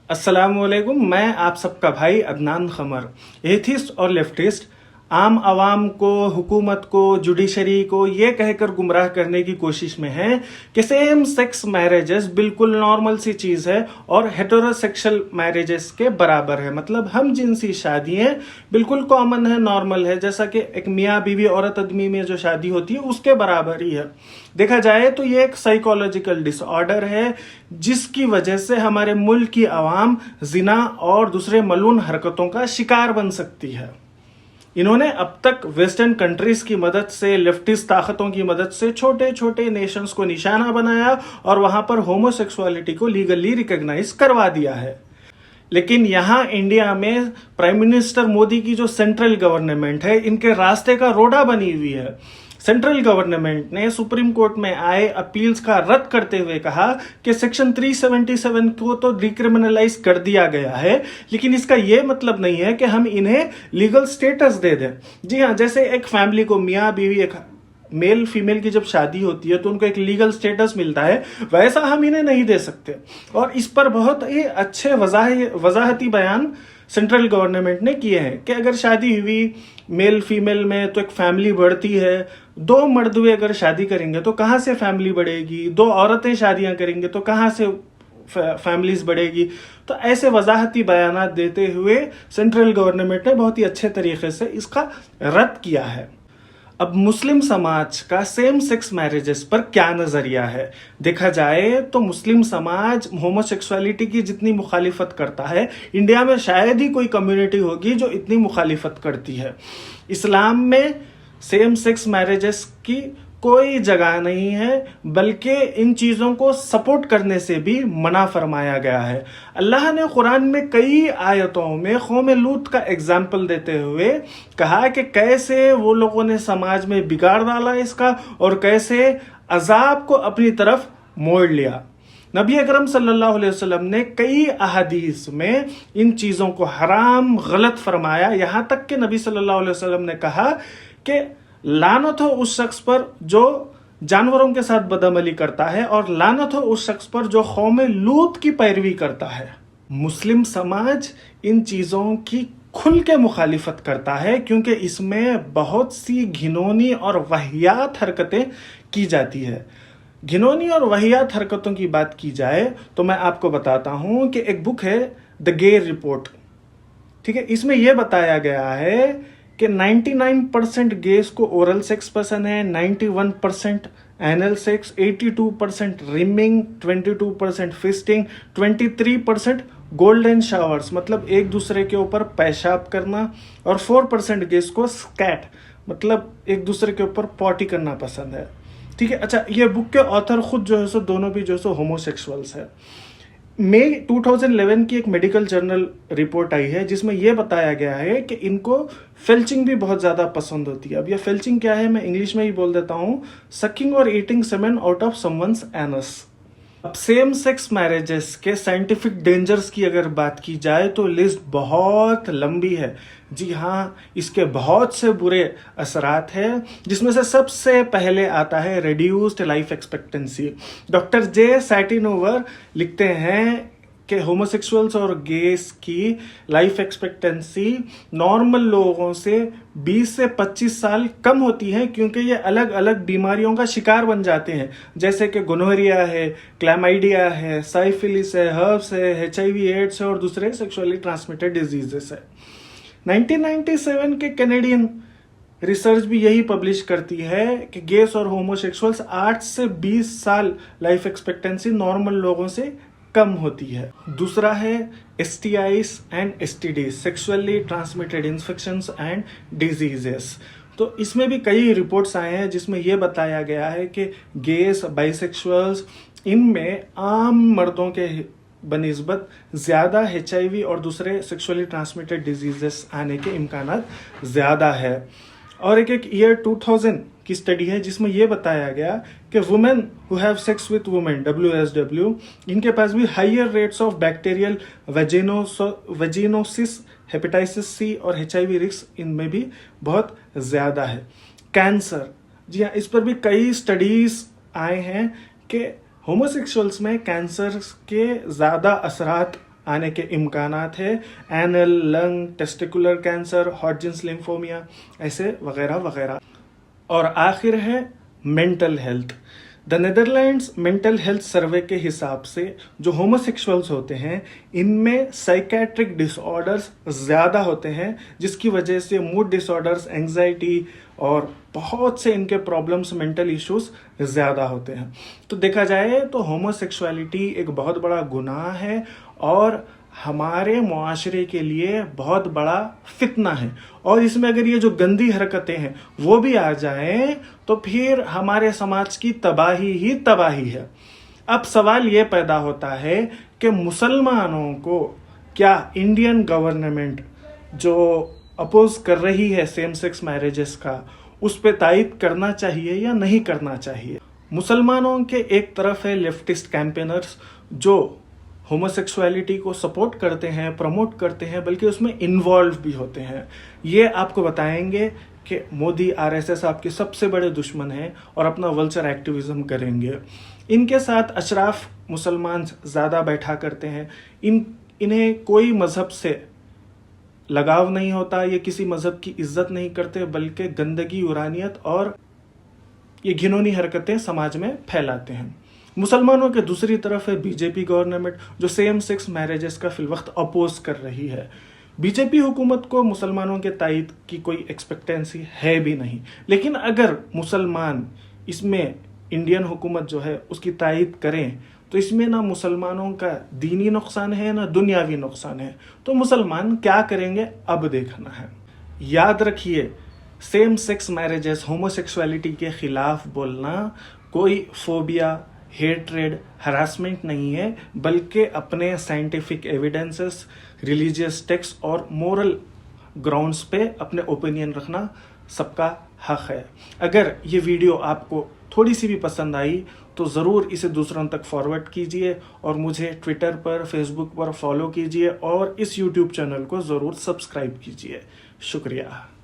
अस्सलामुअलैकुम। मैं आप सबका भाई अदनान खमर। एथिस्ट और लेफ्टिस्ट आम आवाम को, हुकूमत को, जुडिशरी को ये कहकर गुमराह करने की कोशिश में है कि सेम सेक्स मैरिजेस बिल्कुल नॉर्मल सी चीज है और हेटेरोसेक्सुअल मैरिजेस के बराबर है। मतलब हम जिनसी शादियां बिल्कुल कॉमन है, नॉर्मल है, जैसा कि एक मियाँ बीवी औरत आदमी में जो शादी होती है उसके बराबर ही है। देखा जाए तो ये एक साइकोलॉजिकल डिसऑर्डर है जिसकी वजह से हमारे मुल्क की आवाम जिना और दूसरे मलून हरकतों का शिकार बन सकती है। इन्होंने अब तक वेस्टर्न कंट्रीज की मदद से, लेफ्टिस्ट ताकतों की मदद से छोटे छोटे नेशंस को निशाना बनाया और वहां पर होमोसेक्सुअलिटी को लीगली रिकॉग्नाइज करवा दिया है। लेकिन यहां इंडिया में प्राइम मिनिस्टर मोदी की जो सेंट्रल गवर्नमेंट है, इनके रास्ते का रोड़ा बनी हुई है। सेंट्रल गवर्नमेंट ने सुप्रीम कोर्ट में आए अपील्स का रद्द करते हुए कहा कि सेक्शन 377 को तो डिक्रिमिनलाइज कर दिया गया है, लेकिन इसका यह मतलब नहीं है कि हम इन्हें लीगल स्टेटस दे दें। जी हाँ, जैसे एक फैमिली को मियाँ बीवी, एक मेल फीमेल की जब शादी होती है तो उनको एक लीगल स्टेटस मिलता है, वैसा हम इन्हें नहीं दे सकते। और इस पर बहुत ही अच्छे वजाहती बयान सेंट्रल गवर्नमेंट ने किए हैं कि अगर शादी हुई मेल फीमेल में तो एक फैमिली बढ़ती है। दो मर्द हुए अगर शादी करेंगे तो कहां से फैमिली बढ़ेगी? दो औरतें शादियां करेंगे तो कहां से फैमिलीज बढ़ेगी? तो ऐसे वजाहती बयान देते हुए सेंट्रल गवर्नमेंट ने बहुत ही अच्छे तरीके से इसका रद्द किया है। अब मुस्लिम समाज का सेम सेक्स मैरिजेस पर क्या नजरिया है? देखा जाए तो मुस्लिम समाज होमोसेक्सुअलिटी की जितनी मुखालिफत करता है, इंडिया में शायद ही कोई कम्युनिटी होगी जो इतनी मुखालिफत करती है। इस्लाम में सेम सेक्स मैरिजेस की कोई जगह नहीं है, बल्कि इन चीजों को सपोर्ट करने से भी मना फरमाया गया है। अल्लाह ने कुरान में कई आयतों में कौम लूत का एग्जाम्पल देते हुए कहा कि कैसे वो लोगों ने समाज में बिगाड़ डाला इसका और कैसे अजाब को अपनी तरफ मोड़ लिया। नबी अकरम सल्लल्लाहु अलैहि वसल्लम ने कई अहादीस में इन चीजों को हराम, गलत फरमाया। यहां तक कि नबी सल्लल्लाहु अलैहि वसल्लम ने कहा कि लानत हो उस शख्स पर जो जानवरों के साथ बदअमली करता है और लानत हो उस शख्स पर जो कौम लूत की पैरवी करता है। मुस्लिम समाज इन चीजों की खुल के मुखालिफत करता है क्योंकि इसमें बहुत सी घिनौनी और वाहियात हरकतें की जाती है। घिनौनी और वाहियात हरकतों की बात की जाए तो मैं आपको बताता हूं कि एक बुक है द गे रिपोर्ट, ठीक है। इसमें यह बताया गया है कि 99% गेस को ओरल सेक्स पसंद है, 91% anal sex, 82% rhyming, 22% fisting, 23% golden showers मतलब एक दूसरे के ऊपर पेशाब करना, और 4% गेस को स्कैट मतलब एक दूसरे के ऊपर पॉटी करना पसंद है, ठीक है। अच्छा, ये बुक के ऑथर खुद जो है सो दोनों भी जो है सो होमोसेक्सुअल्स है। मई 2011 की एक मेडिकल जर्नल रिपोर्ट आई है जिसमें यह बताया गया है कि इनको फेल्चिंग भी बहुत ज्यादा पसंद होती है। अब यह फेल्चिंग क्या है मैं इंग्लिश में ही बोल देता हूं, सकिंग और eating semen out of someone's anus. अब सेम सेक्स मैरिजेस के साइंटिफिक डेंजर्स की अगर बात की जाए तो लिस्ट बहुत लंबी है। जी हाँ, इसके बहुत से बुरे असरात हैं, जिसमें से सबसे पहले आता है रिड्यूस्ड लाइफ एक्सपेक्टेंसी। डॉक्टर जे सैटिनोवर लिखते हैं कि होमोसेक्सुअल्स और गेस की लाइफ एक्सपेक्टेंसी नॉर्मल लोगों से 20 से 25 साल कम होती है क्योंकि ये अलग अलग बीमारियों का शिकार बन जाते हैं, जैसे कि गोनोरिया है, क्लैमाइडिया है, साइफिलिस है, हर्ब्स है, HIV एड्स है और दूसरे सेक्सुअली ट्रांसमिटेड डिजीजेस है। 1997 के कैनेडियन रिसर्च भी यही पब्लिश करती है कि गेस और होमोसेक्सुअल्स 8 से 20 साल लाइफ एक्सपेक्टेंसी नॉर्मल लोगों से कम होती है। दूसरा है STIs and STDs, sexually transmitted infections and diseases. तो इसमें भी कई रिपोर्ट्स आए हैं जिसमें यह बताया गया है कि गेस, बाइसेक्सुअल्स, इनमें आम मर्दों के बनिस्बत ज्यादा HIV और दूसरे सेक्सुअली ट्रांसमिटेड डिजीजेस आने के इम्कानात ज्यादा है। और एक ईयर 2000 की स्टडी है जिसमें यह बताया गया कि women who have sex with women, WSW, इनके पास भी higher rates of bacterial vaginosis, hepatitis C और HIV रिस्क इनमें भी बहुत ज्यादा है। कैंसर, जी हाँ, इस पर भी कई स्टडीज आए हैं कि होमोसेक्सुअल्स में कैंसर के ज्यादा असरात आने के इम्कानात है, एनल, लंग, टेस्टिकुलर कैंसर, हॉटजिन्स लिम्फोमिया, ऐसे वगैरह वगैरह। और आखिर है mental health. The Netherlands mental health survey के हिसाब से जो होमोसेक्सुअल्स होते हैं इनमें साइकेट्रिक डिसऑर्डर्स ज़्यादा होते हैं, जिसकी वजह से मूड डिसऑर्डर्स, एंग्जाइटी और बहुत से इनके प्रॉब्लम्स, मेंटल इश्यूज ज़्यादा होते हैं। तो देखा जाए तो होमोसेक्सुअलिटी एक बहुत बड़ा गुनाह है और हमारे मुआशरे के लिए बहुत बड़ा फितना है। और इसमें अगर ये जो गंदी हरकतें हैं वो भी आ जाएं तो फिर हमारे समाज की तबाही ही तबाही है। अब सवाल ये पैदा होता है कि मुसलमानों को क्या इंडियन गवर्नमेंट जो अपोज कर रही है सेम सेक्स मैरिजेस का, उस पे तायद करना चाहिए या नहीं करना चाहिए। मुसलमानों के एक तरफ है लेफ्टिस्ट कैंपेनर्स जो होमोसेक्सुअलिटी को सपोर्ट करते हैं, प्रमोट करते हैं, बल्कि उसमें इन्वॉल्व भी होते हैं। ये आपको बताएंगे कि मोदी, आरएसएस आपके सबसे बड़े दुश्मन हैं और अपना वल्चर एक्टिविज्म करेंगे। इनके साथ अशराफ मुसलमान ज़्यादा बैठा करते हैं। इन्हें कोई मज़हब से लगाव नहीं होता, ये किसी मज़हब की इज्जत नहीं करते, बल्कि गंदगी, उरानियत और ये घिनौनी हरकतें समाज में फैलाते हैं। मुसलमानों के दूसरी तरफ है बीजेपी गवर्नमेंट जो सेम सेक्स मैरिजेस का फिलवक्त अपोज कर रही है। बीजेपी हुकूमत को मुसलमानों के तायद की कोई एक्सपेक्टेंसी है भी नहीं, लेकिन अगर मुसलमान इसमें इंडियन हुकूमत जो है उसकी तायद करें तो इसमें ना मुसलमानों का दीनी नुकसान है ना दुनियावी नुकसान है। तो मुसलमान क्या करेंगे अब देखना है। याद रखिए, सेम सेक्स मैरिजेस, होमोसेक्सुअलिटी के खिलाफ बोलना कोई फोबिया, हेट्रेड, हरासमेंट नहीं है, बल्कि अपने साइंटिफिक एविडेंसेस, रिलीजियस टेक्स्ट और मोरल ग्राउंड्स पे अपने ओपिनियन रखना सबका हक है। अगर ये वीडियो आपको थोड़ी सी भी पसंद आई तो ज़रूर इसे दूसरों तक फॉरवर्ड कीजिए और मुझे ट्विटर पर, फेसबुक पर फॉलो कीजिए और इस यूट्यूब चैनल को ज़रूर सब्सक्राइब कीजिए। शुक्रिया।